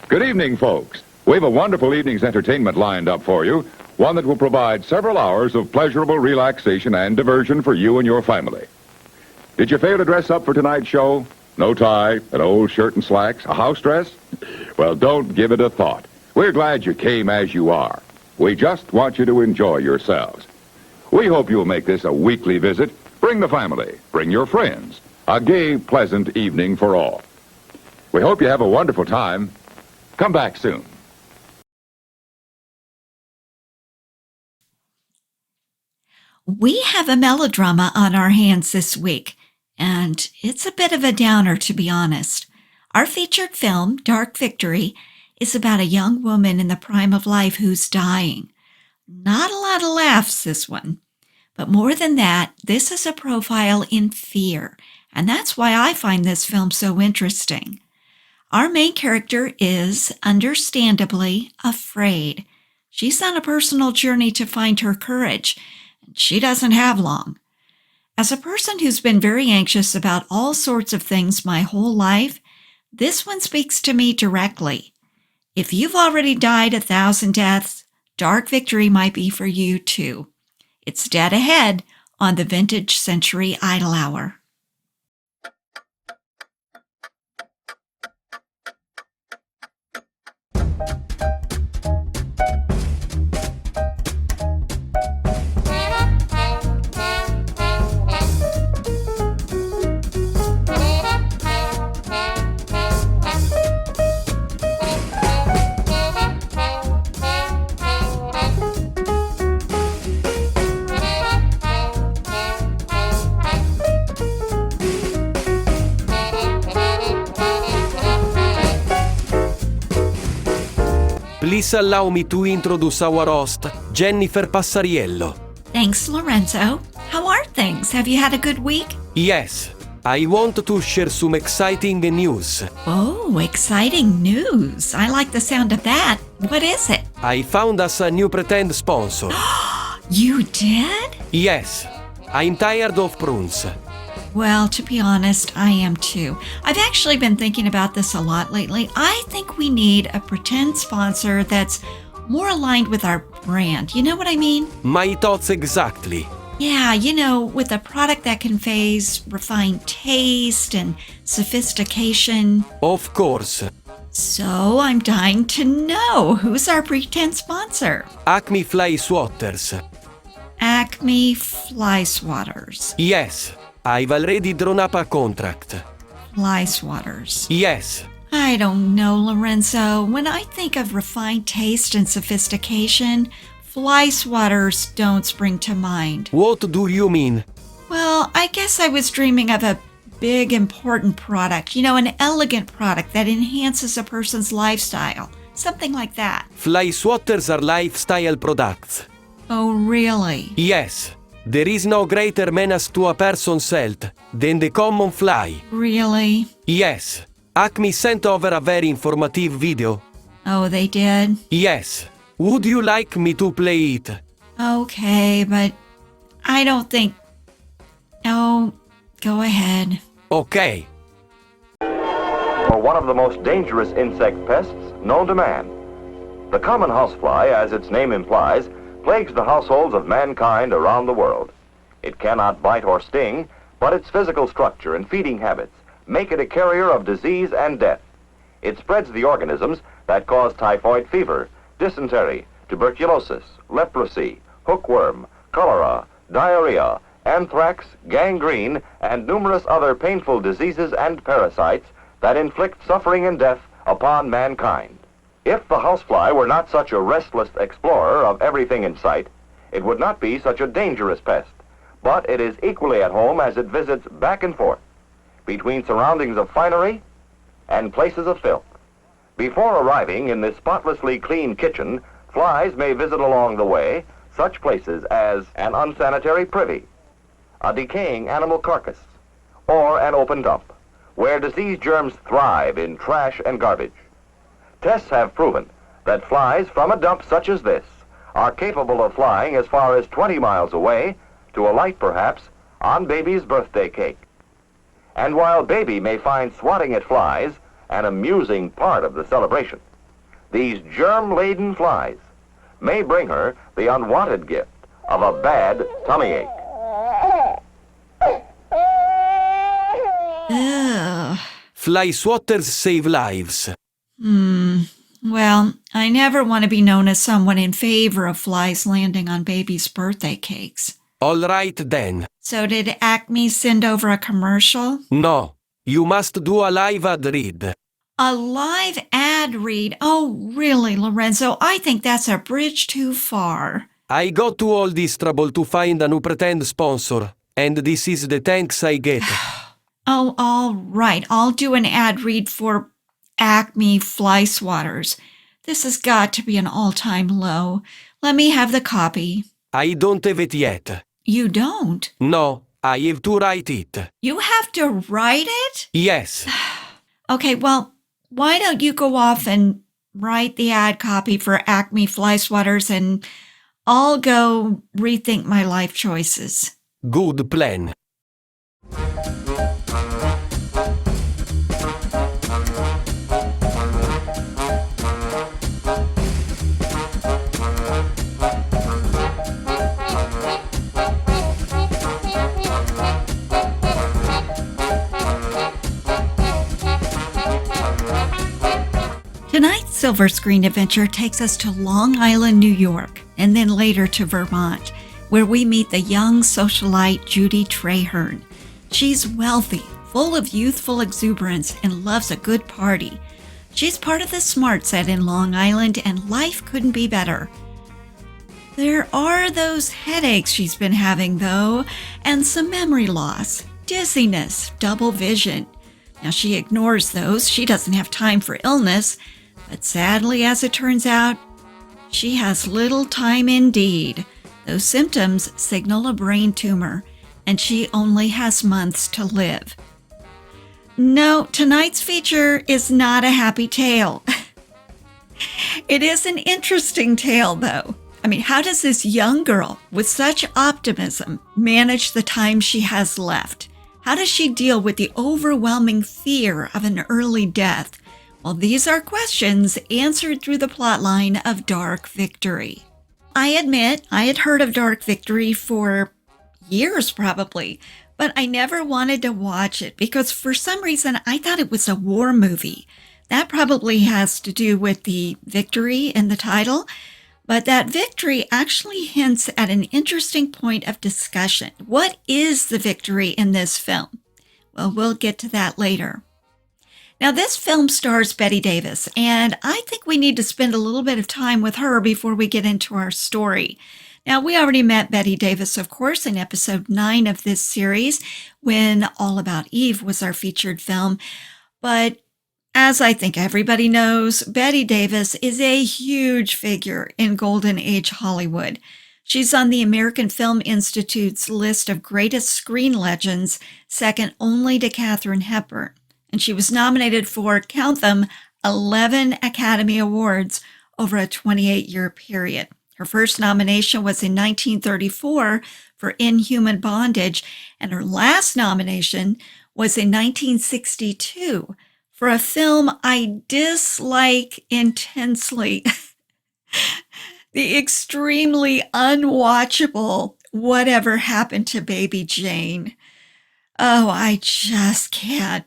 Good evening, folks. We have a wonderful evening's entertainment lined up for you, one that will provide several hours of pleasurable relaxation and diversion for you and your family. Did you fail to dress up for tonight's show? No tie, an old shirt and slacks, a house dress? Well, don't give it a thought. We're glad you came as you are. We just want you to enjoy yourselves. We hope you'll make this a weekly visit. Bring the family, bring your friends. A gay, pleasant evening for all. We hope you have a wonderful time. Come back soon. We have a melodrama on our hands this week, and it's a bit of a downer, to be honest. Our featured film, Dark Victory, is about a young woman in the prime of life who's dying. Not a lot of laughs, this one. But more than that, this is a profile in fear, and that's why I find this film so interesting. Our main character is, understandably, afraid. She's on a personal journey to find her courage, and she doesn't have long. As a person who's been very anxious about all sorts of things my whole life, this one speaks to me directly. If you've already died 1,000 deaths, Dark Victory might be for you too. It's dead ahead on the Vintage Century Idle Hour. Please allow me to introduce our host, Jennifer Passariello. Thanks, Lorenzo. How are things? Have you had a good week? Yes, I want to share some exciting news. Oh, exciting news. I like the sound of that. What is it? I found us a new pretend sponsor. You did? Yes, I'm tired of prunes. Well, to be honest, I am too. I've actually been thinking about this a lot lately. I think we need a pretend sponsor that's more aligned with our brand. You know what I mean? My thoughts exactly. Yeah, with a product that conveys refined taste and sophistication. Of course. So I'm dying to know, who's our pretend sponsor? Acme Fly Swatters. Acme Fly Swatters. Yes, I've already drawn up a contract. Fly Swatters. Yes. I don't know, Lorenzo. When I think of refined taste and sophistication, fly swatters don't spring to mind. What do you mean? Well, I guess I was dreaming of a big, important product. An elegant product that enhances a person's lifestyle. Something like that. Fly swatters are lifestyle products. Oh, really? Yes. There is no greater menace to a person's health than the common fly. Really? Yes. Acme sent over a very informative video. Oh, they did? Yes. Would you like me to play it? Okay, but I don't think... Oh, go ahead. Okay. For one of the most dangerous insect pests known to man. The common housefly, as its name implies, plagues the households of mankind around the world. It cannot bite or sting, but its physical structure and feeding habits make it a carrier of disease and death. It spreads the organisms that cause typhoid fever, dysentery, tuberculosis, leprosy, hookworm, cholera, diarrhea, anthrax, gangrene, and numerous other painful diseases and parasites that inflict suffering and death upon mankind. If the housefly were not such a restless explorer of everything in sight, it would not be such a dangerous pest. But it is equally at home as it visits back and forth between surroundings of finery and places of filth. Before arriving in this spotlessly clean kitchen, flies may visit along the way such places as an unsanitary privy, a decaying animal carcass, or an open dump, where disease germs thrive in trash and garbage. Tests have proven that flies from a dump such as this are capable of flying as far as 20 miles away to alight perhaps on baby's birthday cake. And while baby may find swatting at flies an amusing part of the celebration, these germ-laden flies may bring her the unwanted gift of a bad tummy ache. Ugh. Fly swatters save lives. Well, I never want to be known as someone in favor of flies landing on babies' birthday cakes. All right then. So did Acme send over a commercial? No, you must do a live ad read. A live ad read? Oh, really, Lorenzo? I think that's a bridge too far. I go to all this trouble to find a new pretend sponsor, and this is the thanks I get. Oh, all right. I'll do an ad read for Acme Fly Swatters. This has got to be an all-time low. Let me have the copy. I don't have it yet. You don't? No, I have to write it. You have to write it? Yes. Okay, well, why don't you go off and write the ad copy for Acme Fly Swatters and I'll go rethink my life choices. Good plan. Tonight's silver screen adventure takes us to Long Island, New York, and then later to Vermont, where we meet the young socialite Judy Traherne. She's wealthy, full of youthful exuberance, and loves a good party. She's part of the smart set in Long Island, and life couldn't be better. There are those headaches she's been having, though, and some memory loss, dizziness, double vision. Now, she ignores those. She doesn't have time for illness. But sadly, as it turns out, she has little time indeed. Those symptoms signal a brain tumor, and she only has months to live. No, tonight's feature is not a happy tale. It is an interesting tale, though. I mean, how does this young girl with such optimism manage the time she has left? How does she deal with the overwhelming fear of an early death? Well, these are questions answered through the plotline of Dark Victory. I admit I had heard of Dark Victory for years probably, but I never wanted to watch it because for some reason I thought it was a war movie. That probably has to do with the victory in the title, but that victory actually hints at an interesting point of discussion. What is the victory in this film? Well, we'll get to that later. Now, this film stars Bette Davis, and I think we need to spend a little bit of time with her before we get into our story. Now, we already met Bette Davis, of course, in episode 9 of this series, when All About Eve was our featured film. But as I think everybody knows, Bette Davis is a huge figure in Golden Age Hollywood. She's on the American Film Institute's list of greatest screen legends, second only to Katharine Hepburn. And she was nominated for, count them, 11 Academy Awards over a 28-year period. Her first nomination was in 1934 for Inhuman Bondage, and her last nomination was in 1962 for a film I dislike intensely, the extremely unwatchable Whatever Happened to Baby Jane. Oh, I just can't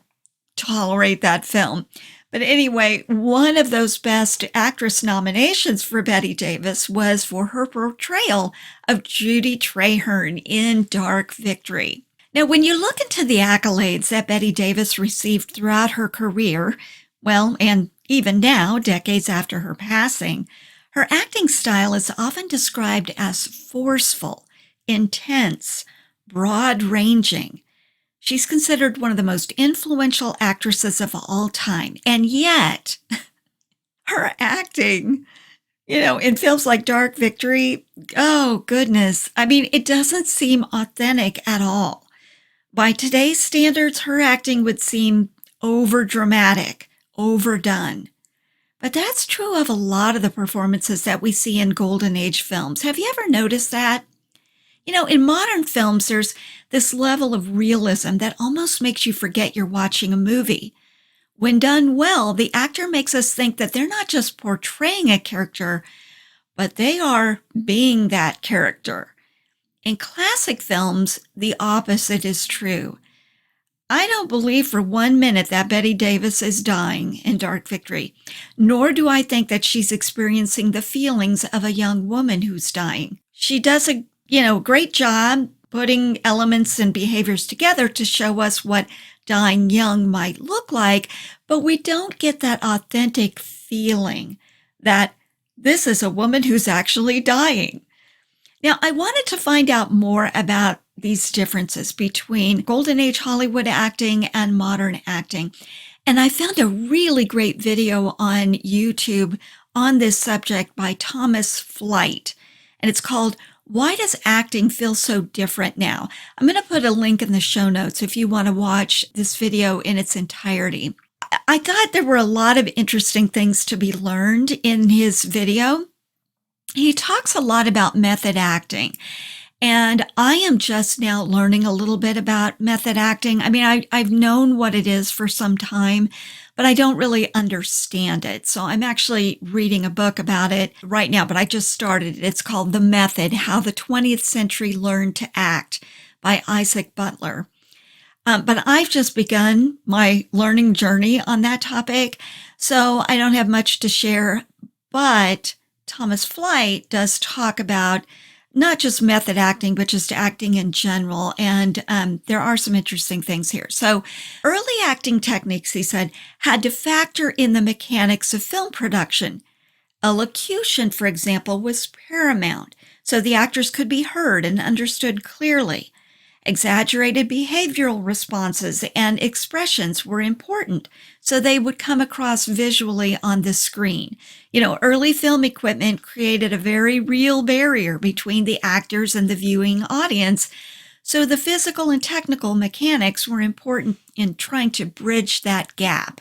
tolerate that film. But anyway, one of those Best Actress nominations for Bette Davis was for her portrayal of Judy Traherne in Dark Victory. Now, when you look into the accolades that Bette Davis received throughout her career, well, and even now, decades after her passing, her acting style is often described as forceful, intense, broad-ranging. She's considered one of the most influential actresses of all time. And yet, her acting, in films like Dark Victory, oh goodness. I mean, it doesn't seem authentic at all. By today's standards, her acting would seem overdramatic, overdone. But that's true of a lot of the performances that we see in Golden Age films. Have you ever noticed that? In modern films, there's this level of realism that almost makes you forget you're watching a movie. When done well, the actor makes us think that they're not just portraying a character, but they are being that character. In classic films, the opposite is true. I don't believe for 1 minute that Bette Davis is dying in Dark Victory, nor do I think that she's experiencing the feelings of a young woman who's dying. She does a great job putting elements and behaviors together to show us what dying young might look like, but we don't get that authentic feeling that this is a woman who's actually dying. Now, I wanted to find out more about these differences between Golden Age Hollywood acting and modern acting. And I found a really great video on YouTube on this subject by Thomas Flight. And it's called, "Why Does Acting Feel So Different Now?" I'm going to put a link in the show notes if you want to watch this video in its entirety. I thought there were a lot of interesting things to be learned in his video. He talks a lot about method acting, and I am just now learning a little bit about method acting. I mean, I've known what it is for some time, but I don't really understand it. So I'm actually reading a book about it right now, but I just started it. It's called The Method: How the 20th Century Learned to Act by Isaac Butler. But I've just begun my learning journey on that topic, so I don't have much to share, but Thomas Flight does talk about not just method acting, but just acting in general. And there are some interesting things here. So early acting techniques, he said, had to factor in the mechanics of film production. Elocution, for example, was paramount, so the actors could be heard and understood clearly. Exaggerated behavioral responses and expressions were important, so they would come across visually on the screen. Early film equipment created a very real barrier between the actors and the viewing audience, so the physical and technical mechanics were important in trying to bridge that gap.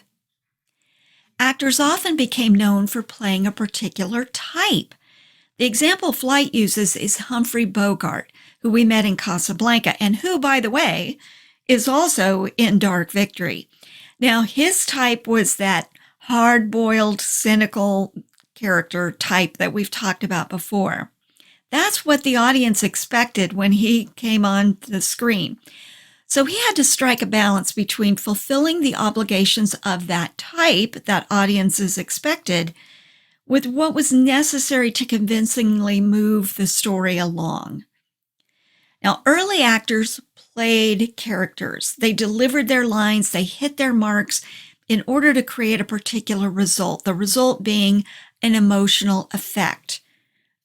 Actors often became known for playing a particular type. The example Flight uses is Humphrey Bogart, who we met in Casablanca, and who, by the way, is also in Dark Victory. Now, his type was that hard-boiled, cynical character type that we've talked about before. That's what the audience expected when he came on the screen. So he had to strike a balance between fulfilling the obligations of that type that audiences expected with what was necessary to convincingly move the story along. Now, early actors played characters. They delivered their lines, they hit their marks in order to create a particular result, the result being an emotional effect.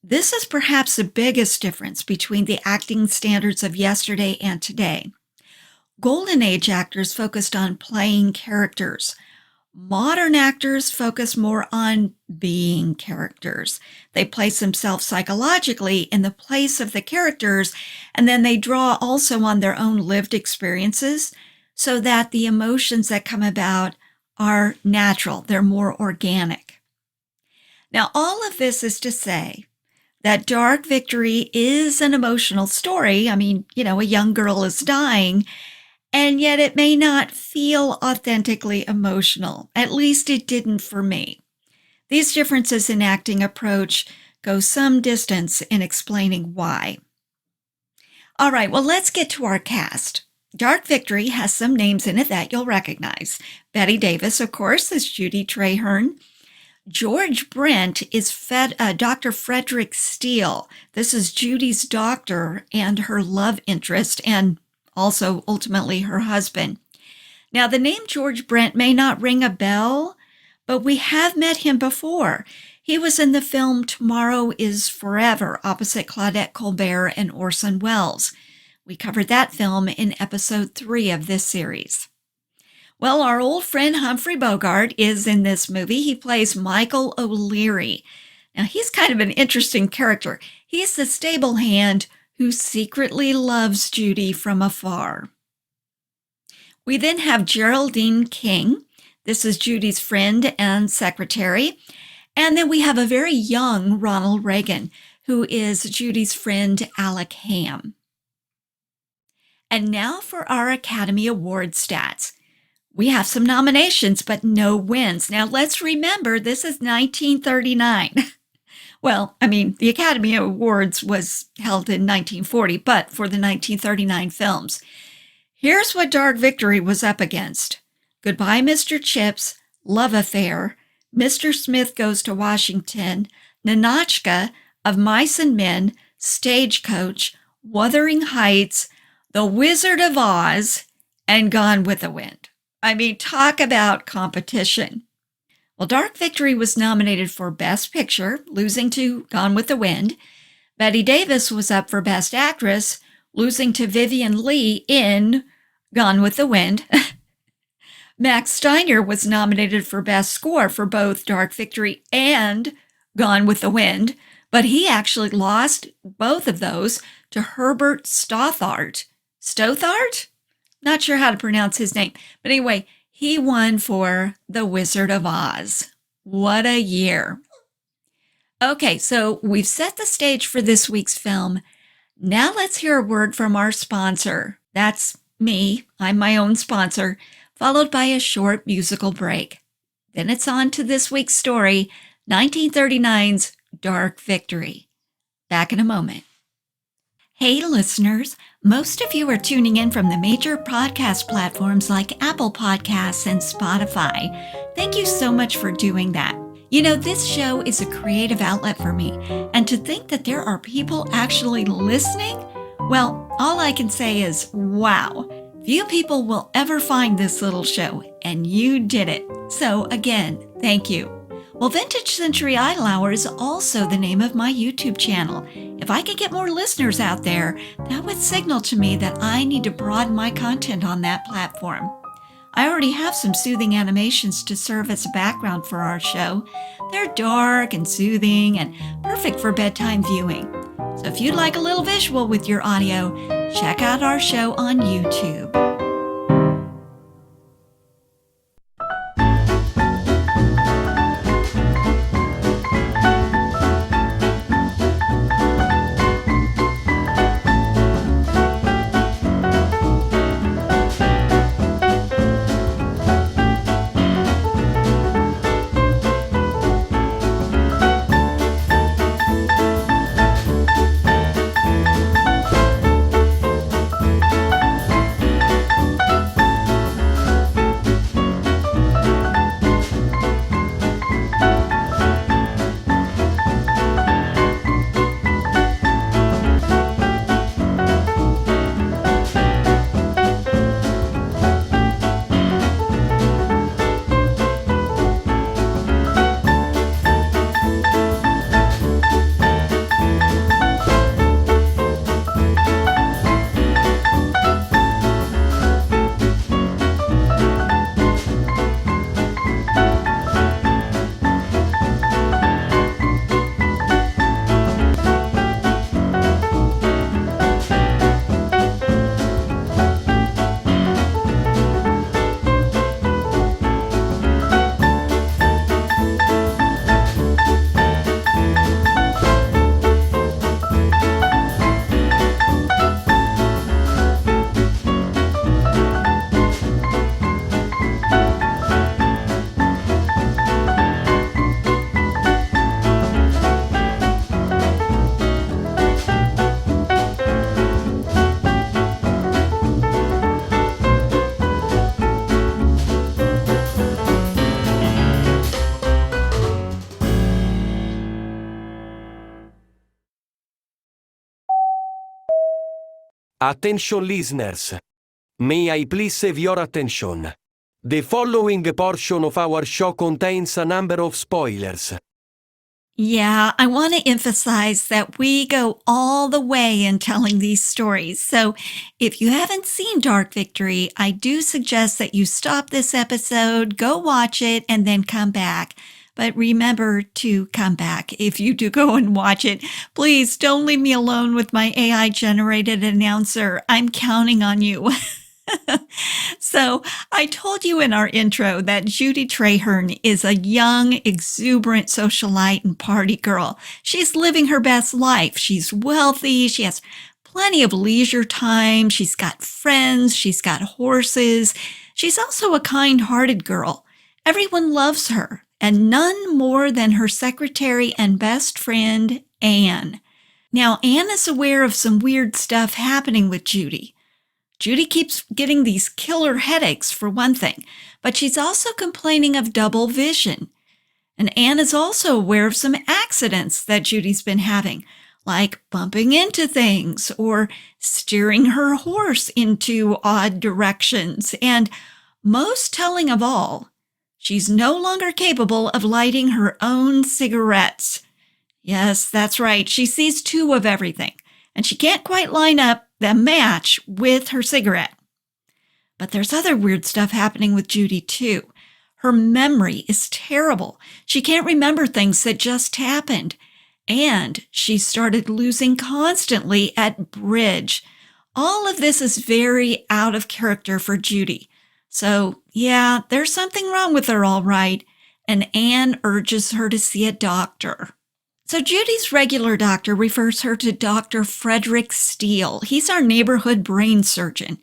This is perhaps the biggest difference between the acting standards of yesterday and today. Golden Age actors focused on playing characters. Modern actors focus more on being characters. They place themselves psychologically in the place of the characters, and then they draw also on their own lived experiences so that the emotions that come about are natural, they're more organic. Now, all of this is to say that Dark Victory is an emotional story. I mean, a young girl is dying, and yet it may not feel authentically emotional. At least it didn't for me. These differences in acting approach go some distance in explaining why. All right, well, let's get to our cast. Dark Victory has some names in it that you'll recognize. Bette Davis, of course, is Judy Traherne. George Brent is Dr. Frederick Steele. This is Judy's doctor and her love interest, and also ultimately her husband. Now, the name George Brent may not ring a bell, but we have met him before. He was in the film Tomorrow is Forever, opposite Claudette Colbert and Orson Welles. We covered that film in episode 3 of this series. Well, our old friend Humphrey Bogart is in this movie. He plays Michael O'Leary. Now, he's kind of an interesting character. He's the stable hand who secretly loves Judy from afar. We then have Geraldine King. This is Judy's friend and secretary. And then we have a very young Ronald Reagan, who is Judy's friend Alec Hamm. And now for our Academy Award stats. We have some nominations, but no wins. Now, let's remember, this is 1939. Well, I mean, the Academy Awards was held in 1940, but for the 1939 films. Here's what Dark Victory was up against. Goodbye, Mr. Chips, Love Affair, Mr. Smith Goes to Washington, Ninotchka, Of Mice and Men, Stagecoach, Wuthering Heights, The Wizard of Oz, and Gone with the Wind. I mean, talk about competition. Well, Dark Victory was nominated for Best Picture, losing to Gone with the Wind. Bette Davis was up for Best Actress, losing to Vivien Leigh in Gone with the Wind. Max Steiner was nominated for Best Score for both Dark Victory and Gone with the Wind, but he actually lost both of those to Herbert Stothart. Stothart? Not sure how to pronounce his name. But anyway, he won for The Wizard of Oz. What a year. Okay, so we've set the stage for this week's film. Now let's hear a word from our sponsor. That's me. I'm my own sponsor, followed by a short musical break. Then it's on to this week's story, 1939's Dark Victory. Back in a moment. Hey, listeners. Most of you are tuning in from the major podcast platforms like Apple Podcasts and Spotify. Thank you so much for doing that. You know, this show is a creative outlet for me, and to think that there are people actually listening, well, all I can say is, wow. Few people will ever find this little show, and you did it. So again, thank you. Well, Vintage Century Idol Hour is also the name of my YouTube channel. If I could get more listeners out there, that would signal to me that I need to broaden my content on that platform. I already have some soothing animations to serve as a background for our show. They're dark and soothing and perfect for bedtime viewing. So if you'd like a little visual with your audio, check out our show on YouTube. Attention listeners. May I please have your attention? The following portion of our show contains a number of spoilers. Yeah, I want to emphasize that we go all the way in telling these stories. So if you haven't seen Dark Victory, I do suggest that you stop this episode, go watch it, and then come back. But remember to come back. If you do go and watch it, please don't leave me alone with my AI-generated announcer. I'm counting on you. So I told you in our intro that Judy Traherne is a young, exuberant socialite and party girl. She's living her best life. She's wealthy. She has plenty of leisure time. She's got friends. She's got horses. She's also a kind-hearted girl. Everyone loves her, and none more than her secretary and best friend, Anne. Now, Anne is aware of some weird stuff happening with Judy. Judy keeps getting these killer headaches, for one thing, but she's also complaining of double vision. And Anne is also aware of some accidents that Judy's been having, like bumping into things or steering her horse into odd directions. And most telling of all, she's no longer capable of lighting her own cigarettes. Yes, that's right. She sees two of everything, and she can't quite line up the match with her cigarette. But there's other weird stuff happening with Judy, too. Her memory is terrible. She can't remember things that just happened. And she started losing constantly at bridge. All of this is very out of character for Judy. So, yeah, there's something wrong with her, all right. And Anne urges her to see a doctor. So Judy's regular doctor refers her to Dr. Frederick Steele. He's our neighborhood brain surgeon.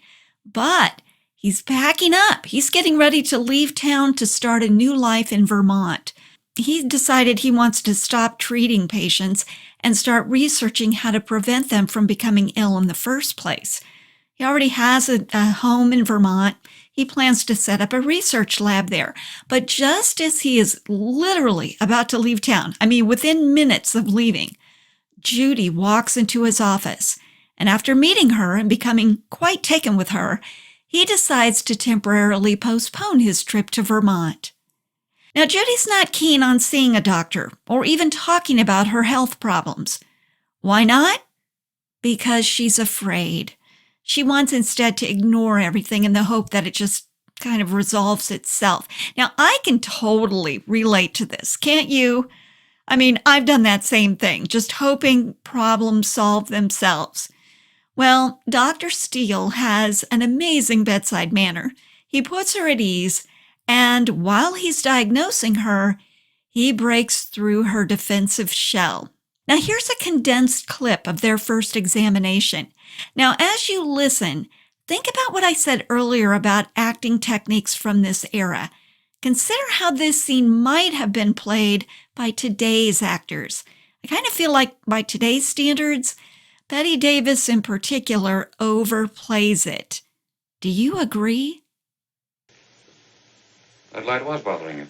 But he's packing up. He's getting ready to leave town to start a new life in Vermont. He decided he wants to stop treating patients and start researching how to prevent them from becoming ill in the first place. He already has a home in Vermont. He plans to set up a research lab there. But just as he is literally about to leave town, within minutes of leaving, Judy walks into his office. And after meeting her and becoming quite taken with her, he decides to temporarily postpone his trip to Vermont. Now, Judy's not keen on seeing a doctor or even talking about her health problems. Why not? Because she's afraid. She wants instead to ignore everything in the hope that it just kind of resolves itself. Now, I can totally relate to this, can't you? I've done that same thing, just hoping problems solve themselves. Well, Dr. Steele has an amazing bedside manner. He puts her at ease, and while he's diagnosing her, he breaks through her defensive shell. Now, here's a condensed clip of their first examination. Now, as you listen, think about what I said earlier about acting techniques from this era. Consider how this scene might have been played by today's actors. I kind of feel like by today's standards, Bette Davis in particular overplays it. Do you agree? That light was bothering you.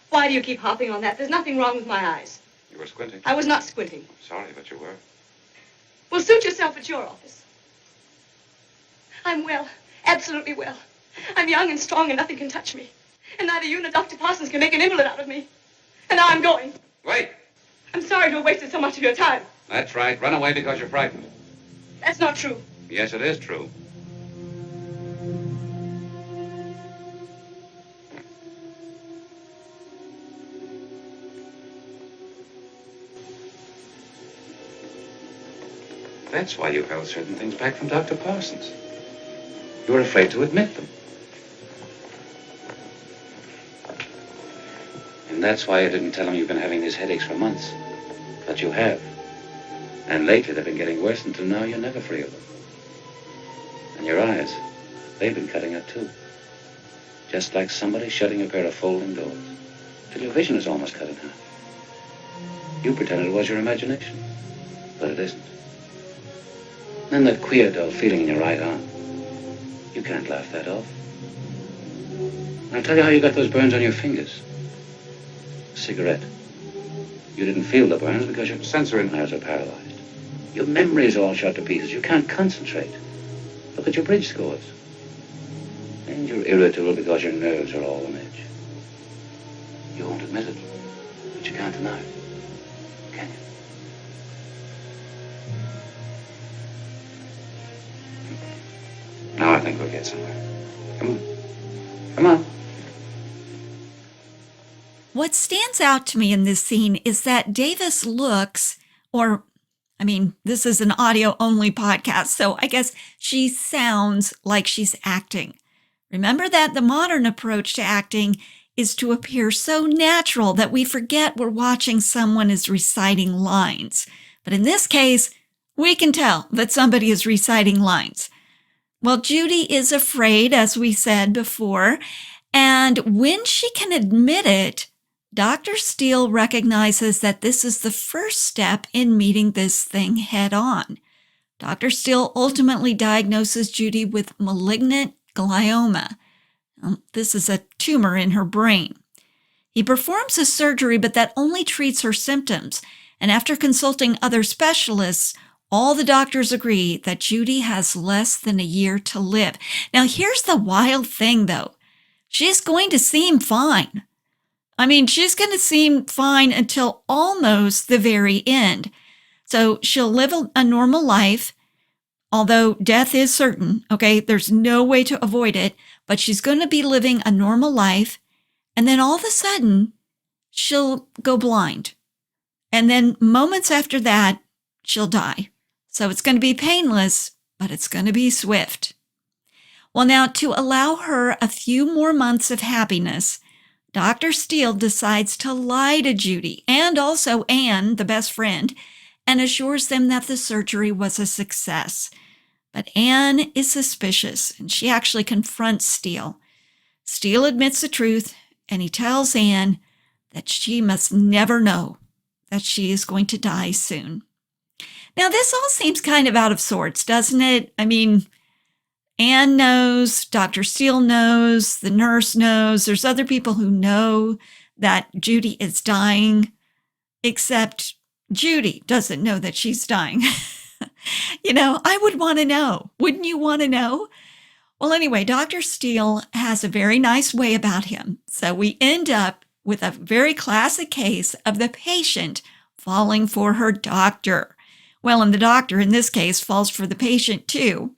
Why do you keep harping on that? There's nothing wrong with my eyes. You were squinting. I was not squinting. Sorry, but you were. Well, suit yourself at your office. I'm well, absolutely well. I'm young and strong and nothing can touch me. And neither you nor Dr. Parsons can make an invalid out of me. And now I'm going. Wait. I'm sorry to have wasted so much of your time. That's right. Run away because you're frightened. That's not true. Yes, it is true. That's why you held certain things back from Dr. Parsons. You were afraid to admit them. And that's why you didn't tell him you've been having these headaches for months. But you have. And lately they've been getting worse until now you're never free of them. And your eyes, they've been cutting up too. Just like somebody shutting a pair of folding doors. Till your vision is almost cut in half. You pretended it was your imagination. But it isn't. And then that queer dull feeling in your right arm. You can't laugh that off. And I'll tell you how you got those burns on your fingers. A cigarette. You didn't feel the burns because your sensory nerves are paralyzed. Your memory is all shot to pieces. You can't concentrate. Look at your bridge scores. And you're irritable because your nerves are all on edge. You won't admit it, but you can't deny it. Can you? Now I think we'll get somewhere. Come on. Come on. What stands out to me in this scene is that Davis looks, this is an audio-only podcast, so I guess she sounds like she's acting. Remember that the modern approach to acting is to appear so natural that we forget we're watching someone is reciting lines. But in this case, we can tell that somebody is reciting lines. Well, Judy is afraid, as we said before, and when she can admit it, Dr. Steele recognizes that this is the first step in meeting this thing head on. Dr. Steele ultimately diagnoses Judy with malignant glioma. This is a tumor in her brain. He performs a surgery, but that only treats her symptoms. And after consulting other specialists, all the doctors agree that Judy has less than a year to live. Now, here's the wild thing, though. She's going to seem fine. I mean, she's going to seem fine until almost the very end. So she'll live a normal life, although death is certain, okay? There's no way to avoid it, but she's going to be living a normal life, and then all of a sudden, she'll go blind. And then moments after that, she'll die. So it's going to be painless, but it's going to be swift. Well, now, to allow her a few more months of happiness, Dr. Steele decides to lie to Judy and also Anne, the best friend, and assures them that the surgery was a success. But Anne is suspicious, and she actually confronts Steele. Steele admits the truth, and he tells Anne that she must never know that she is going to die soon. Now, this all seems kind of out of sorts, doesn't it? I mean, Anne knows, Dr. Steele knows, the nurse knows, there's other people who know that Judy is dying, except Judy doesn't know that she's dying. You know, I would want to know. Wouldn't you want to know? Well, anyway, Dr. Steele has a very nice way about him. So we end up with a very classic case of the patient falling for her doctor. Well, and the doctor in this case falls for the patient too.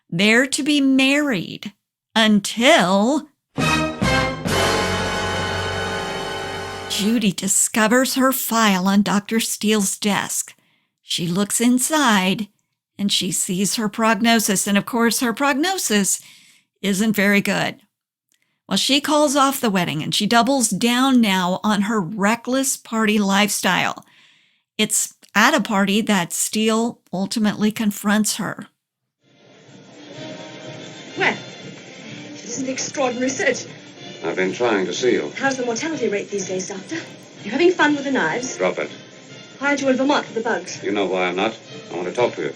They're to be married until Judy discovers her file on Dr. Steele's desk. She looks inside and she sees her prognosis. And of course, her prognosis isn't very good. Well, she calls off the wedding and she doubles down now on her reckless party lifestyle. It's at a party that Steele ultimately confronts her. Well, this is an extraordinary research. I've been trying to see you. How's the mortality rate these days, Doctor? You're having fun with the knives? Drop it. Why aren't you in Vermont with the bugs? You know why I'm not. I want to talk to you.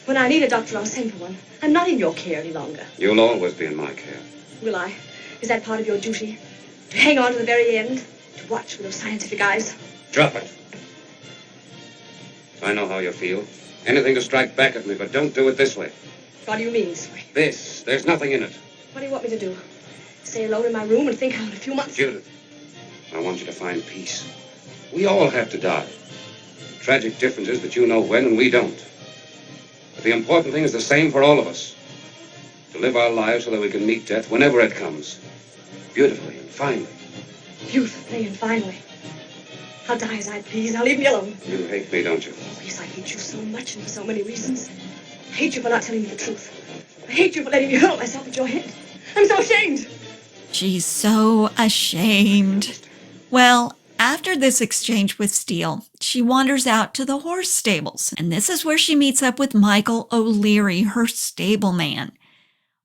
When I need a doctor, I'll send for one. I'm not in your care any longer. You'll always be in my care. Will I? Is that part of your duty? To hang on to the very end? To watch with those scientific eyes? Drop it. I know how you feel. Anything to strike back at me, but don't do it this way. What do you mean, sir? This. There's nothing in it. What do you want me to do? Stay alone in my room and think how in a few months? Judith, I want you to find peace. We all have to die. The tragic difference is that you know when and we don't. But the important thing is the same for all of us. To live our lives so that we can meet death whenever it comes. Beautifully and finely. Beautifully and finally. I'll die as I please. Now leave me alone. You hate me, don't you? Oh, yes, I hate you so much and for so many reasons. I hate you for not telling me the truth. I hate you for letting me hurl myself at your head. I'm so ashamed. She's so ashamed. Well, after this exchange with Steele, she wanders out to the horse stables, and this is where she meets up with Michael O'Leary, her stableman.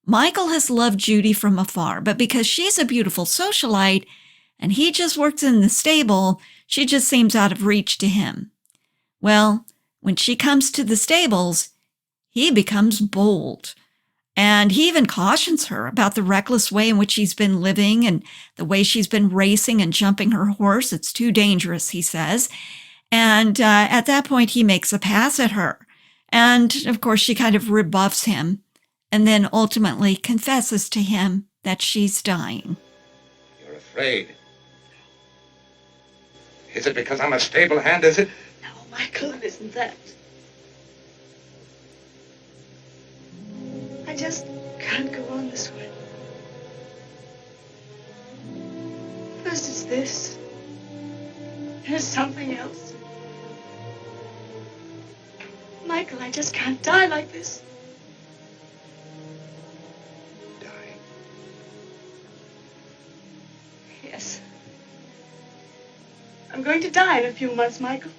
Michael has loved Judy from afar, but because she's a beautiful socialite and he just works in the stable, she just seems out of reach to him. Well, when she comes to the stables, he becomes bold. And he even cautions her about the reckless way in which she's been living and the way she's been racing and jumping her horse. It's too dangerous, he says. And at that point, he makes a pass at her. And, of course, she kind of rebuffs him and then ultimately confesses to him that she's dying. You're afraid. Is it because I'm a stable hand, is it? No, Michael, it isn't that. I just can't go on this way. First it's this. There's something else. Michael, I just can't die like this. Die. Yes. I'm going to die in a few months, Michael.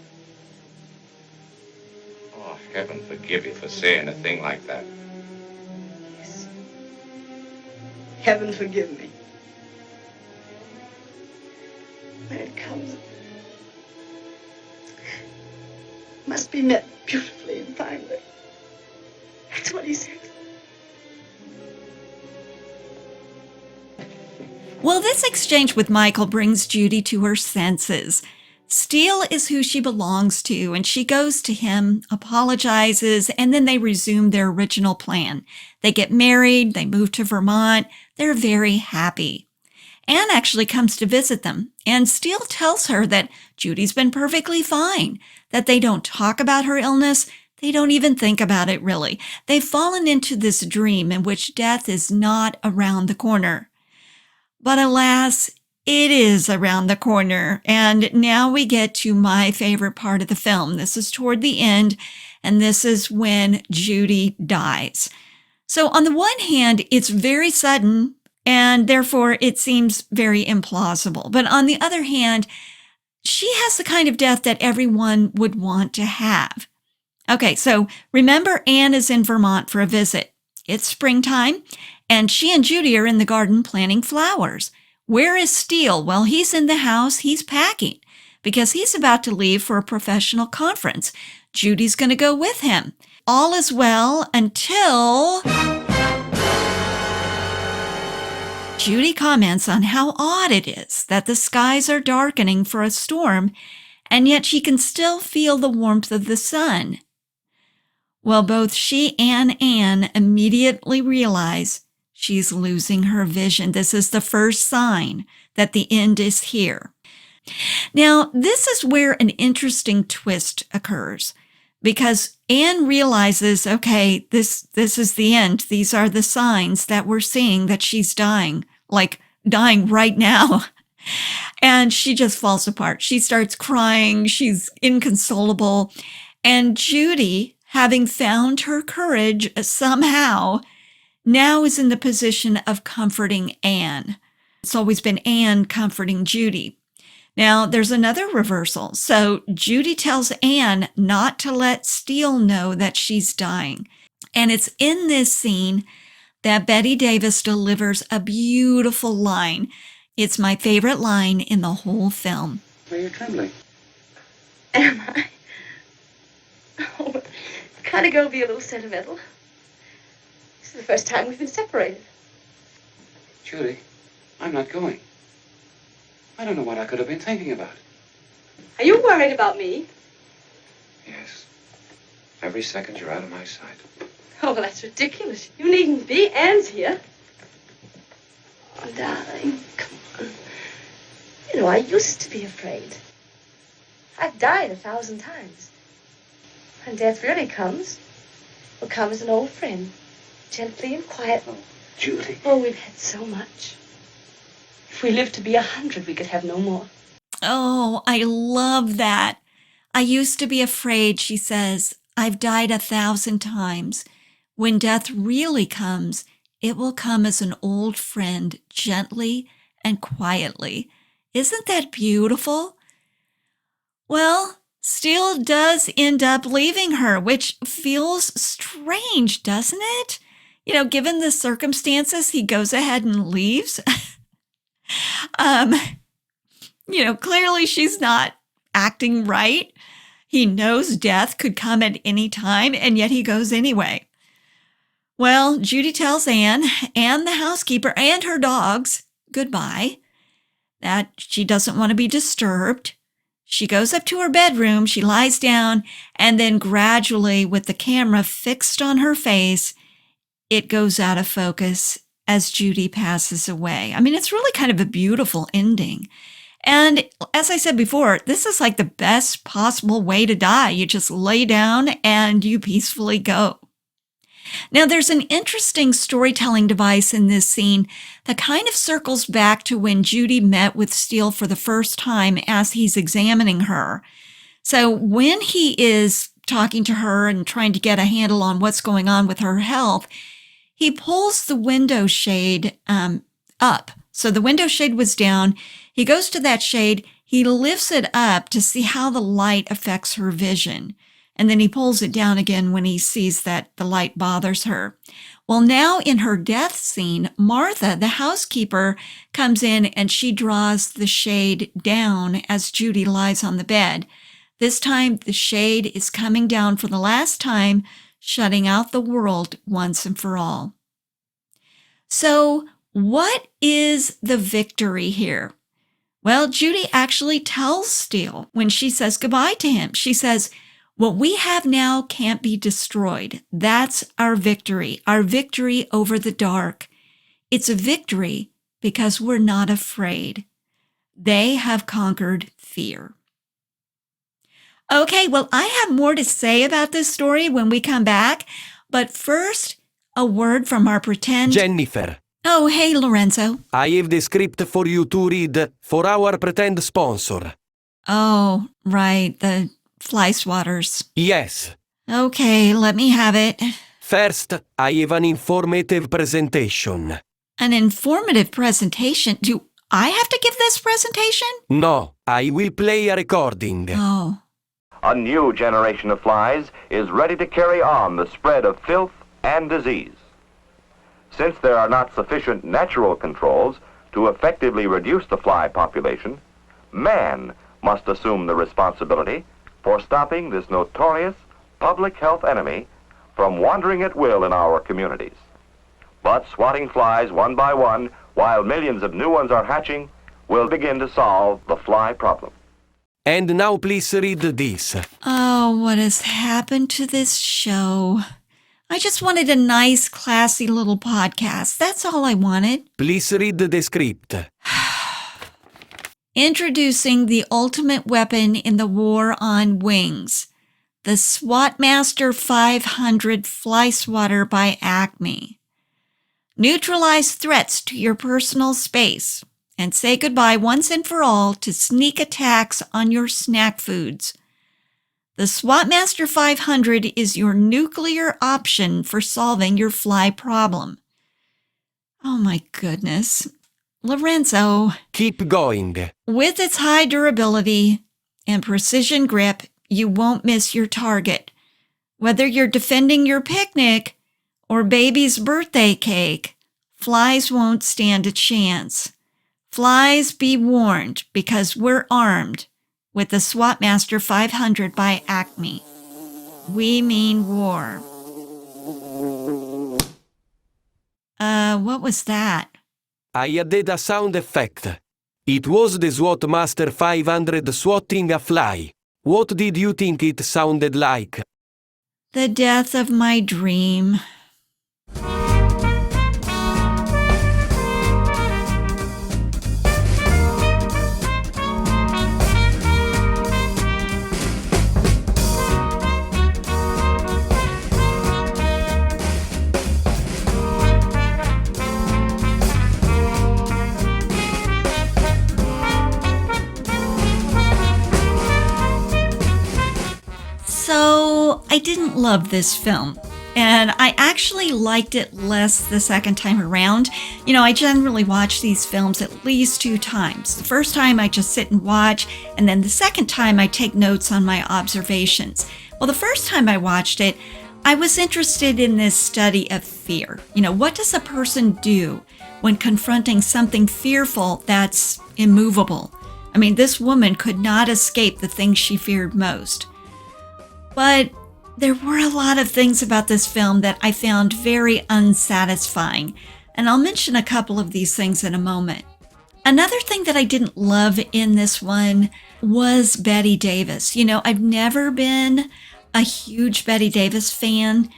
Oh, heaven forgive you for saying a thing like that. Heaven forgive me. When it comes, it must be met beautifully and finely. That's what he says. Well, this exchange with Michael brings Judy to her senses. Steele is who she belongs to, and she goes to him, apologizes, and then they resume their original plan. They get married, they move to Vermont, they're very happy. Anne actually comes to visit them, and Steele tells her that Judy's been perfectly fine, that they don't talk about her illness, they don't even think about it really. They've fallen into this dream in which death is not around the corner. But alas, it is around the corner, and now we get to my favorite part of the film. This is toward the end, and this is when Judy dies. So on the one hand, it's very sudden, and therefore it seems very implausible. But on the other hand, she has the kind of death that everyone would want to have. Okay, so remember, Anne is in Vermont for a visit. It's springtime, and she and Judy are in the garden planting flowers. Where is Steele? Well, he's in the house. He's packing because he's about to leave for a professional conference. Judy's going to go with him. All is well until Judy comments on how odd it is that the skies are darkening for a storm, and yet she can still feel the warmth of the sun. Well, both she and Anne immediately realize she's losing her vision. This is the first sign that the end is here. Now, this is where an interesting twist occurs because Anne realizes, okay, this is the end. These are the signs that we're seeing that she's dying, like dying right now. And she just falls apart. She starts crying. She's inconsolable. And Judy, having found her courage somehow, now is in the position of comforting Anne. It's always been Anne comforting Judy. Now, there's another reversal. So Judy tells Anne not to let Steele know that she's dying. And it's in this scene that Betty Davis delivers a beautiful line. It's my favorite line in the whole film. Why are you trembling? Am I? Oh, can't a girl be a little sentimental? This is the first time we've been separated. Judy, I'm not going. I don't know what I could have been thinking about. Are you worried about me? Yes. Every second you're out of my sight. Oh, well, that's ridiculous. You needn't be. Anne's here. Oh, darling, come on. You know, I used to be afraid. I've died 1,000 times. When death really comes, will come as an old friend, gently and quietly. Oh, Judy. Oh, we've had so much. If we lived to be 100, we could have no more. Oh, I love that. I used to be afraid, she says. I've died 1,000 times. When death really comes, it will come as an old friend, gently and quietly. Isn't that beautiful? Well, Steele does end up leaving her, which feels strange, doesn't it? You know, given the circumstances, he goes ahead and leaves. Clearly she's not acting right. He knows death could come at any time, and yet he goes anyway. Well, Judy tells Anne and the housekeeper and her dogs goodbye, that she doesn't want to be disturbed. She goes up to her bedroom, she lies down, and then gradually, with the camera fixed on her face, it goes out of focus as Judy passes away. I mean, it's really kind of a beautiful ending. And as I said before, this is like the best possible way to die. You just lay down and you peacefully go. Now, there's an interesting storytelling device in this scene that kind of circles back to when Judy met with Steele for the first time as he's examining her. So when he is talking to her and trying to get a handle on what's going on with her health, he pulls the window shade up. So the window shade was down. He goes to that shade. He lifts it up to see how the light affects her vision. and then he pulls it down again when he sees that the light bothers her. Well, now in her death scene, Martha, the housekeeper, comes in and she draws the shade down as Judy lies on the bed. This time, the shade is coming down for the last time, shutting out the world once and for all. So, what is the victory here? Well, Judy actually tells Steele when she says goodbye to him. She says, what we have now can't be destroyed. That's our victory over the dark. It's a victory because we're not afraid. They have conquered fear. Okay, well, I have more to say about this story when we come back, but first, a word from our pretend... Jennifer. Oh, hey, Lorenzo. I have the script for you to read for our pretend sponsor. Oh, right, the fly swatters. Yes. Okay, let me have it. First, I have an informative presentation. An informative presentation? Do I have to give this presentation? No, I will play a recording. Oh. A new generation of flies is ready to carry on the spread of filth and disease. Since there are not sufficient natural controls to effectively reduce the fly population, man must assume the responsibility for stopping this notorious public health enemy from wandering at will in our communities. But swatting flies one by one, while millions of new ones are hatching, will begin to solve the fly problem. And now please read this. Oh, what has happened to this show? I just wanted a nice, classy little podcast. That's all I wanted. Please read the script. Introducing the ultimate weapon in the war on wings, the SWAT Master 500 Fly Swatter by Acme. Neutralize threats to your personal space and say goodbye once and for all to sneak attacks on your snack foods. The SWAT Master 500 is your nuclear option for solving your fly problem. Oh my goodness. Lorenzo. Keep going. With its high durability and precision grip, you won't miss your target. Whether you're defending your picnic or baby's birthday cake, flies won't stand a chance. Flies, be warned, because we're armed with the SWAT Master 500 by Acme. We mean war. What was that? I added a sound effect. It was the SWAT Master 500 swatting a fly. What did you think it sounded like? The death of my dream. So, I didn't love this film, and I actually liked it less the second time around. You know, I generally watch these films at least 2 times. The first time I just sit and watch, and then the second time I take notes on my observations. Well, the first time I watched it, I was interested in this study of fear. You know, what does a person do when confronting something fearful that's immovable? I mean, this woman could not escape the thing she feared most. But there were a lot of things about this film that I found very unsatisfying, and I'll mention a couple of these things in a moment. Another thing that I didn't love in this one was Bette Davis. You know, I've never been a huge Bette Davis fan,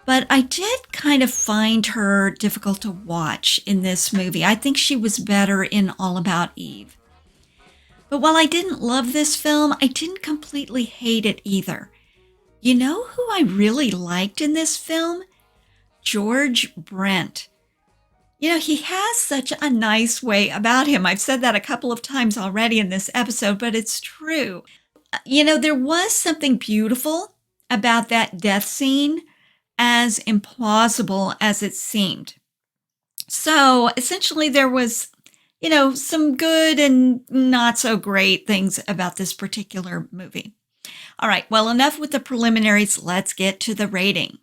but I did kind of find her difficult to watch in this movie. I think she was better in All About Eve. But while I didn't love this film, I didn't completely hate it either. You know who I really liked in this film? George Brent. You know, he has such a nice way about him. I've said that a couple of times already in this episode, but it's true. You know, there was something beautiful about that death scene, as implausible as it seemed. So essentially there was, you know, some good and not so great things about this particular movie. All right, well, enough with the preliminaries. Let's get to the rating.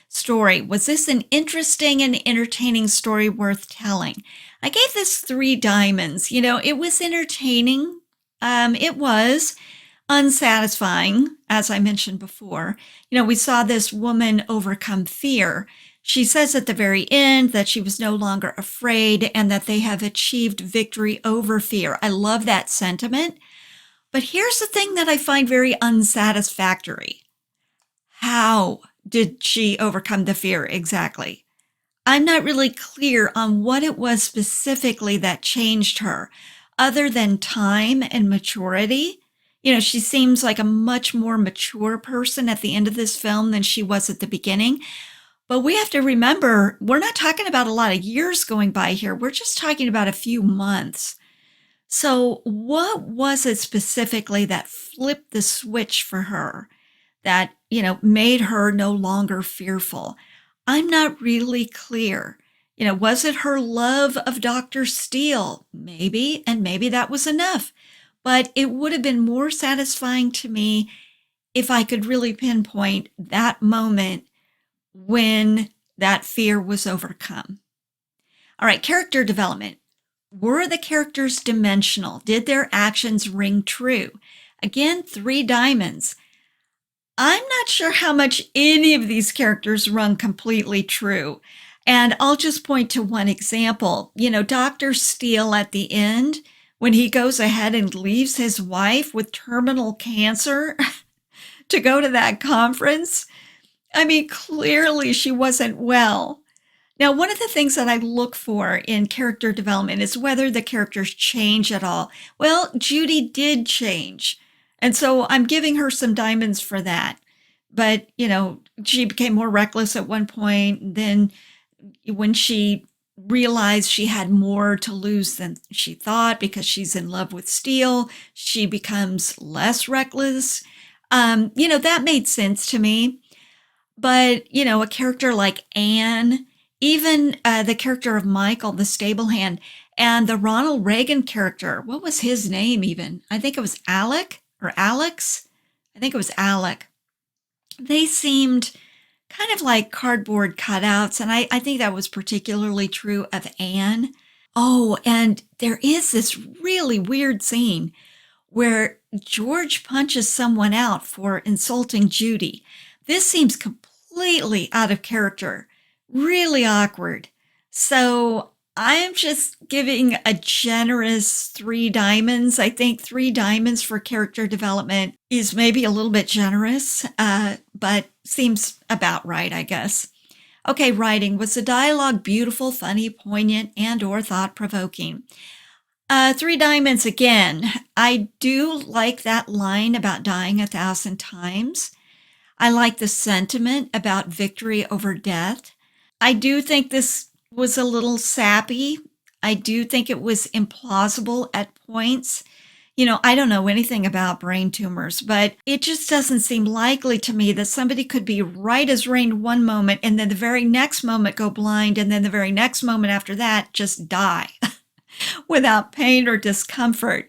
Story. Was this an interesting and entertaining story worth telling? I gave this 3 diamonds. It was entertaining. It was unsatisfying, as I mentioned before. We saw this woman overcome fear. She says at the very end that she was no longer afraid and that they have achieved victory over fear. I love that sentiment. But here's the thing that I find very unsatisfactory. How did she overcome the fear exactly? I'm not really clear on what it was specifically that changed her, other than time and maturity. She seems like a much more mature person at the end of this film than she was at the beginning. But we have to remember, we're not talking about a lot of years going by here. We're just talking about a few months. So what was it specifically that flipped the switch for her that, made her no longer fearful? I'm not really clear. Was it her love of Dr. Steele? Maybe, and maybe that was enough. But it would have been more satisfying to me if I could really pinpoint that moment when that fear was overcome. All right, character development. Were the characters dimensional? Did their actions ring true? Again, 3 diamonds. I'm not sure how much any of these characters rung completely true. And I'll just point to one example. Dr. Steele at the end, when he goes ahead and leaves his wife with terminal cancer to go to that conference. I mean, clearly she wasn't well. Now, one of the things that I look for in character development is whether the characters change at all. Well, Judy did change. And so I'm giving her some diamonds for that. But, she became more reckless at one point. Then when she realized she had more to lose than she thought because she's in love with Steele, she becomes less reckless. That made sense to me. But, a character like Anne, even the character of Michael, the stable hand, and the Ronald Reagan character, what was his name even? I think it was Alec or Alex. I think it was Alec. They seemed kind of like cardboard cutouts, and I think that was particularly true of Anne. Oh, and there is this really weird scene where George punches someone out for insulting Judy. This seems completely out of character, really awkward. So I'm just giving a generous 3 diamonds. I think 3 diamonds for character development is maybe a little bit generous, but seems about right, I guess. Okay, writing. Was the dialogue beautiful, funny, poignant, and or thought-provoking? 3 diamonds again. I do like that line about dying 1,000 times. I like the sentiment about victory over death. I do think this was a little sappy. I do think it was implausible at points. I don't know anything about brain tumors, but it just doesn't seem likely to me that somebody could be right as rain one moment and then the very next moment go blind and then the very next moment after that just die without pain or discomfort.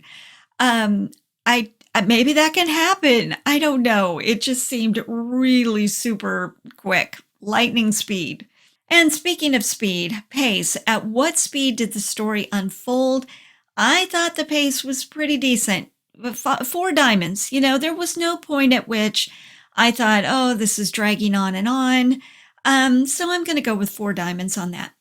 Maybe that can happen. I don't know. It just seemed really super quick, lightning speed. And speaking of speed, pace. At what speed did the story unfold? I thought the pace was pretty decent. 4 diamonds. There was no point at which I thought, oh, this is dragging on and on. So I'm going to go with 4 diamonds on that.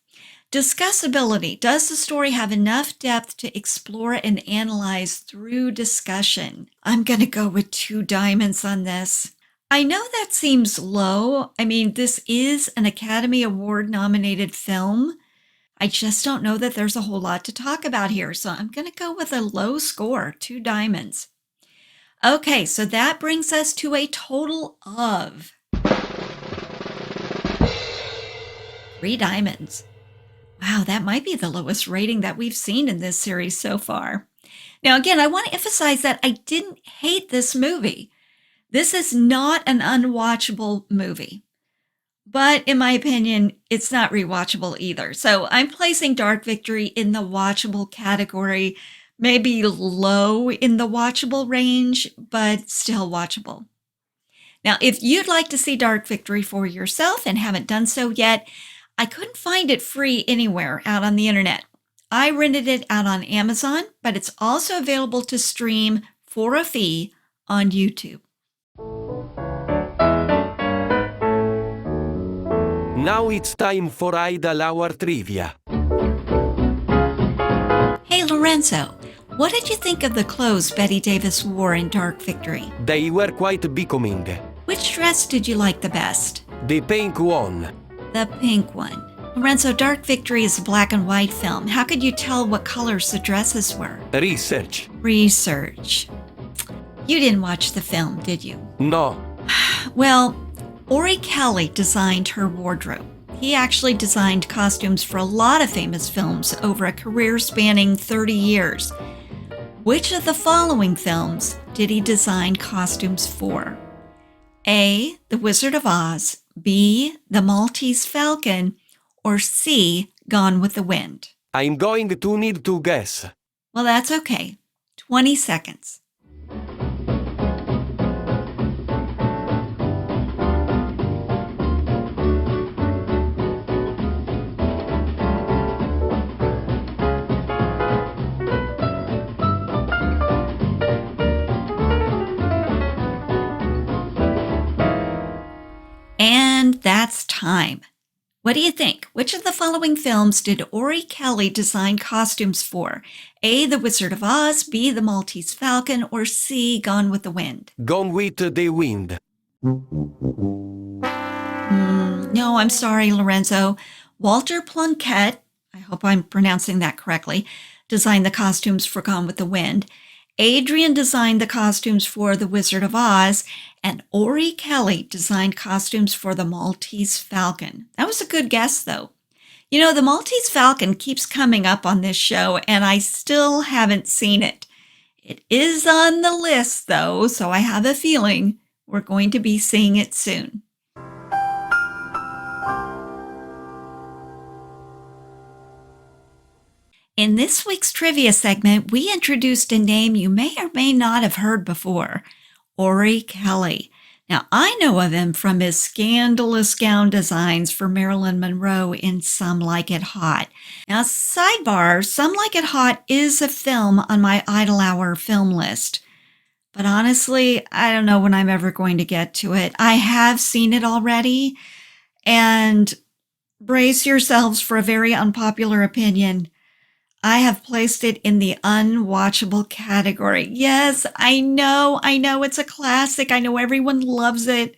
Discussability. Does the story have enough depth to explore and analyze through discussion? I'm going to go with 2 diamonds on this. I know that seems low. I mean, this is an Academy Award nominated film. I just don't know that there's a whole lot to talk about here, so I'm going to go with a low score, 2 diamonds. Okay, so that brings us to a total of 3 diamonds. Wow, that might be the lowest rating that we've seen in this series so far. Now, again, I want to emphasize that I didn't hate this movie. This is not an unwatchable movie. But in my opinion, it's not rewatchable either. So I'm placing Dark Victory in the watchable category, maybe low in the watchable range, but still watchable. Now, if you'd like to see Dark Victory for yourself and haven't done so yet, I couldn't find it free anywhere out on the internet. I rented it out on Amazon, but it's also available to stream for a fee on YouTube. Now it's time for Idle Hour Trivia. Hey, Lorenzo, what did you think of the clothes Betty Davis wore in Dark Victory? They were quite becoming. Which dress did you like the best? The pink one. The pink one. Lorenzo, Dark Victory is a black and white film. How could you tell what colors the dresses were? Research. Research. You didn't watch the film, did you? No. Well, Ori Kelly designed her wardrobe. He actually designed costumes for a lot of famous films over a career spanning 30 years. Which of the following films did he design costumes for? A. The Wizard of Oz, B. The Maltese Falcon, or C. Gone with the Wind? I'm going to need to guess. Well, that's okay. 20 seconds. And that's time. What do you think? Which of the following films did Ori Kelly design costumes for? A. The Wizard of Oz, B. The Maltese Falcon, or C. Gone with the Wind? Gone with the Wind. No, I'm sorry, Lorenzo. Walter Plunkett, I hope I'm pronouncing that correctly, designed the costumes for Gone with the Wind. Adrian designed the costumes for The Wizard of Oz, and Ori Kelly designed costumes for the Maltese Falcon. That was a good guess, though. You know, the Maltese Falcon keeps coming up on this show, and I still haven't seen it. It is on the list, though, so I have a feeling we're going to be seeing it soon. In this week's trivia segment, we introduced a name you may or may not have heard before, Ori Kelly. Now, I know of him from his scandalous gown designs for Marilyn Monroe in Some Like It Hot. Now, sidebar, Some Like It Hot is a film on my Idle Hour film list. But honestly, I don't know when I'm ever going to get to it. I have seen it already, and brace yourselves for a very unpopular opinion. I have placed it in the unwatchable category. Yes, I know it's a classic. I know everyone loves it.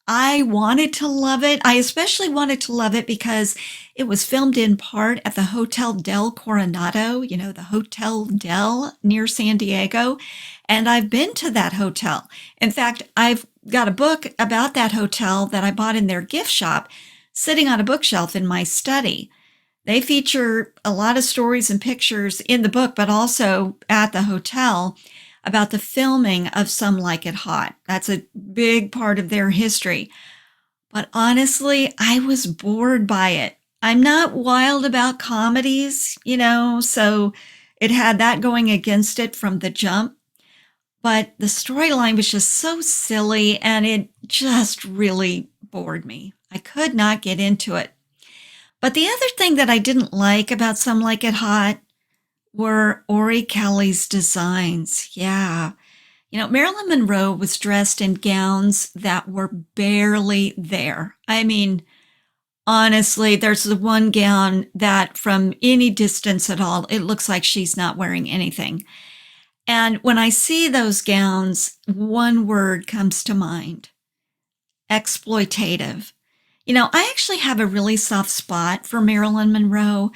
I wanted to love it. I especially wanted to love it because it was filmed in part at the Hotel del Coronado, you know, the Hotel Del near San Diego. And I've been to that hotel. In fact, I've got a book about that hotel that I bought in their gift shop sitting on a bookshelf in my study. They feature a lot of stories and pictures in the book, but also at the hotel about the filming of Some Like It Hot. That's a big part of their history. But honestly, I was bored by it. I'm not wild about comedies, you know, so it had that going against it from the jump. But the storyline was just so silly, and it just really bored me. I could not get into it. But the other thing that I didn't like about Some Like It Hot were Ori Kelly's designs. Yeah. You know, Marilyn Monroe was dressed in gowns that were barely there. I mean, honestly, there's the one gown that from any distance at all, it looks like she's not wearing anything. And when I see those gowns, one word comes to mind: exploitative. You know, I actually have a really soft spot for Marilyn Monroe.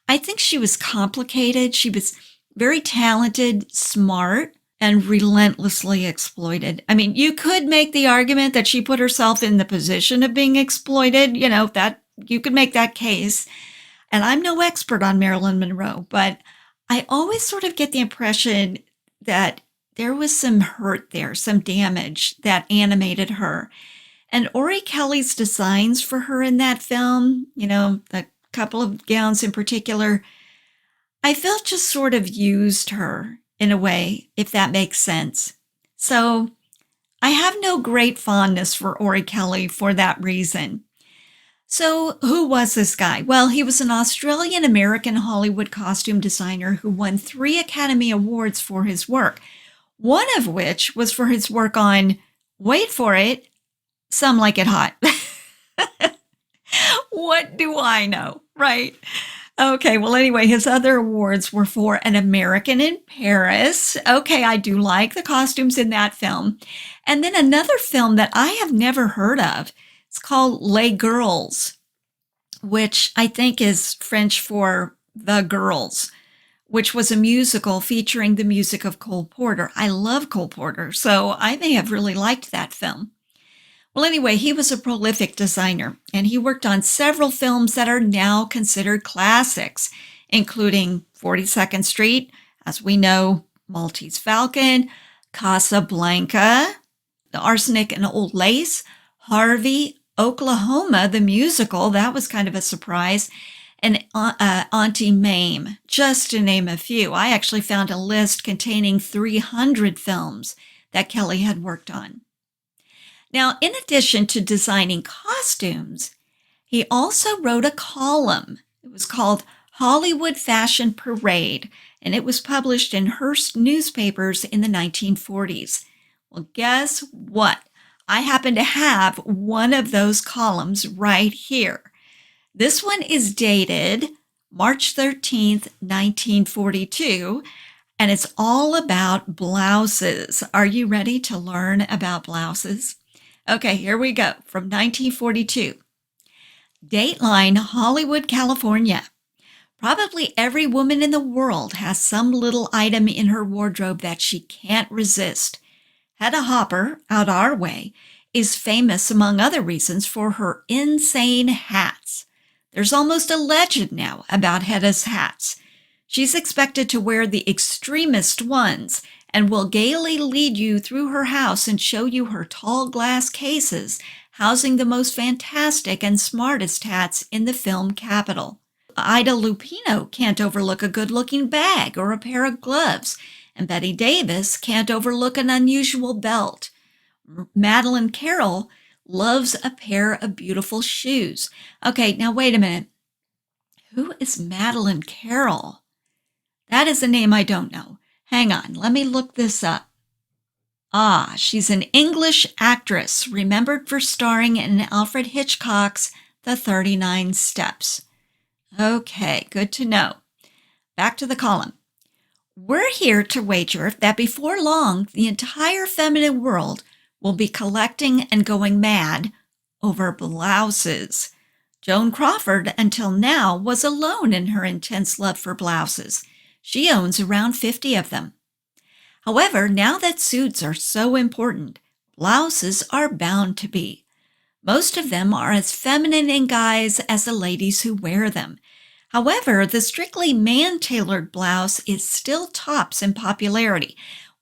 I think she was complicated. She was very talented, smart, and relentlessly exploited. I mean, you could make the argument that she put herself in the position of being exploited. You know, that you could make that case. And I'm no expert on Marilyn Monroe, but I always sort of get the impression that there was some hurt there, some damage that animated her. And Ori Kelly's designs for her in that film, you know, the couple of gowns in particular, I felt just sort of used her in a way, if that makes sense. So I have no great fondness for Ori Kelly for that reason. So, who was this guy? Well, he was an Australian American Hollywood costume designer who won 3 Academy Awards for his work, one of which was for his work on, wait for it, Some Like It Hot. What do I know, right? Okay, well, anyway, his other awards were for An American in Paris. Okay, I do like the costumes in that film. And then another film that I have never heard of. It's called Les Girls, which I think is French for The Girls, which was a musical featuring the music of Cole Porter. I love Cole Porter, so I may have really liked that film. Well, anyway, he was a prolific designer, and he worked on several films that are now considered classics, including 42nd Street, as we know, Maltese Falcon, Casablanca, The Arsenic and Old Lace, Harvey, Oklahoma, the musical, that was kind of a surprise, and Auntie Mame, just to name a few. I actually found a list containing 300 films that Kelly had worked on. Now, in addition to designing costumes, he also wrote a column. It was called Hollywood Fashion Parade, and it was published in Hearst newspapers in the 1940s. Well, guess what? I happen to have one of those columns right here. This one is dated March 13th, 1942, and it's all about blouses. Are you ready to learn about blouses? Okay, here we go, from 1942. Dateline, Hollywood, California. Probably every woman in the world has some little item in her wardrobe that she can't resist. Hedda Hopper, out our way, is famous, among other reasons, for her insane hats. There's almost a legend now about Hedda's hats. She's expected to wear the extremist ones and will gaily lead you through her house and show you her tall glass cases housing the most fantastic and smartest hats in the film capital. Ida Lupino can't overlook a good-looking bag or a pair of gloves, and Betty Davis can't overlook an unusual belt. Madeleine Carroll loves a pair of beautiful shoes. Okay, now wait a minute. Who is Madeleine Carroll? That is a name I don't know. Hang on, let me look this up. Ah, she's an English actress, remembered for starring in Alfred Hitchcock's The 39 Steps. Okay, good to know. Back to the column. We're here to wager that before long, the entire feminine world will be collecting and going mad over blouses. Joan Crawford, until now, was alone in her intense love for blouses. She owns around 50 of them. However, now that suits are so important, blouses are bound to be. Most of them are as feminine in guise as the ladies who wear them. However, the strictly man-tailored blouse is still tops in popularity.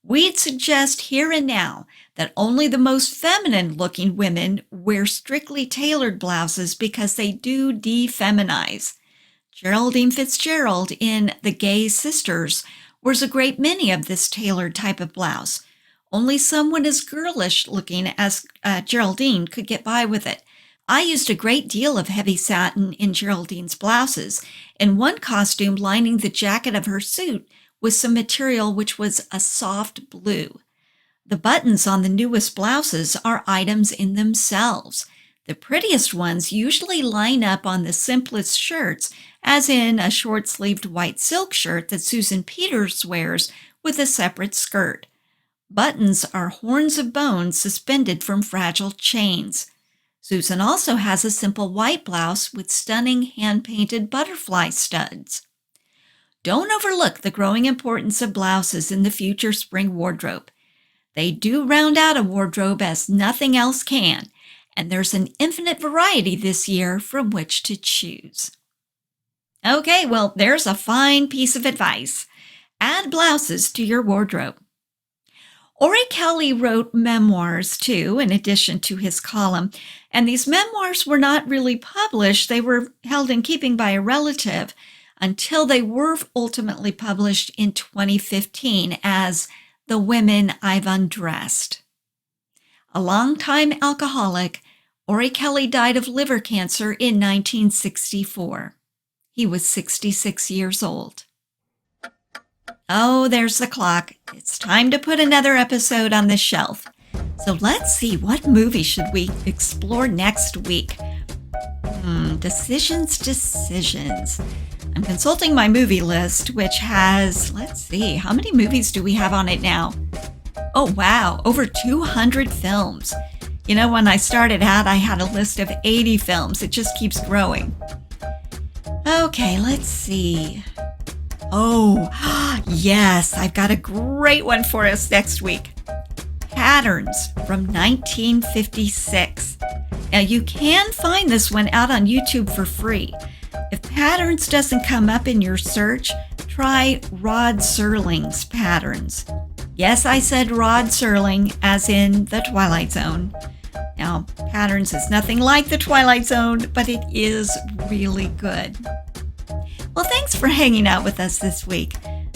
We'd suggest here and now that only the most feminine-looking women wear strictly tailored blouses because they do defeminize. Geraldine Fitzgerald in The Gay Sisters wears a great many of this tailored type of blouse. Only someone as girlish-looking as Geraldine could get by with it. I used a great deal of heavy satin in Geraldine's blouses, and one costume lining the jacket of her suit with some material which was a soft blue. The buttons on the newest blouses are items in themselves. The prettiest ones usually line up on the simplest shirts, as in a short-sleeved white silk shirt that Susan Peters wears with a separate skirt. Buttons are horns of bone suspended from fragile chains. Susan also has a simple white blouse with stunning hand-painted butterfly studs. Don't overlook the growing importance of blouses in the future spring wardrobe. They do round out a wardrobe as nothing else can, and there's an infinite variety this year from which to choose. Okay, well, there's a fine piece of advice. Add blouses to your wardrobe. Ori Kelly wrote memoirs, too, in addition to his column, and these memoirs were not really published. They were held in keeping by a relative until they were ultimately published in 2015 as The Women I've Undressed. A longtime alcoholic, Ori Kelly died of liver cancer in 1964. He was 66 years old. Oh, there's the clock. It's time to put another episode on the shelf. So let's see, what movie should we explore next week? Decisions. I'm consulting my movie list, which has, let's see, how many movies do we have on it now? Oh, wow, over 200 films. You know, when I started out, I had a list of 80 films. It just keeps growing. Okay, let's see. Oh, yes, I've got a great one for us next week. Patterns from 1956. Now, you can find this one out on YouTube for free. If Patterns doesn't come up in your search, try Rod Serling's Patterns. Yes, I said Rod Serling, as in The Twilight Zone. Now, Patterns is nothing like The Twilight Zone, but it is really good. Well, thanks for hanging out with us this week.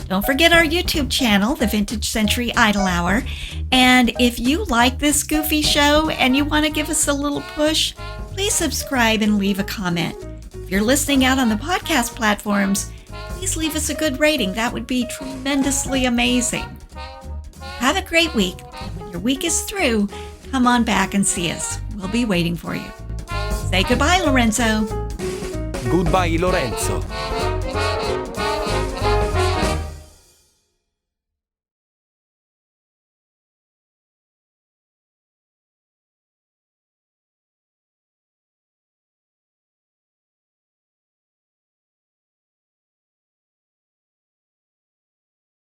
Don't forget our YouTube channel, the Vintage Century Idol Hour. And if you like this goofy show and you want to give us a little push, please subscribe and leave a comment. If you're listening out on the podcast platforms, please leave us a good rating. That would be tremendously amazing. Have a great week. When your week is through, come on back and see us. We'll be waiting for you. Say goodbye, Lorenzo. Goodbye, Lorenzo.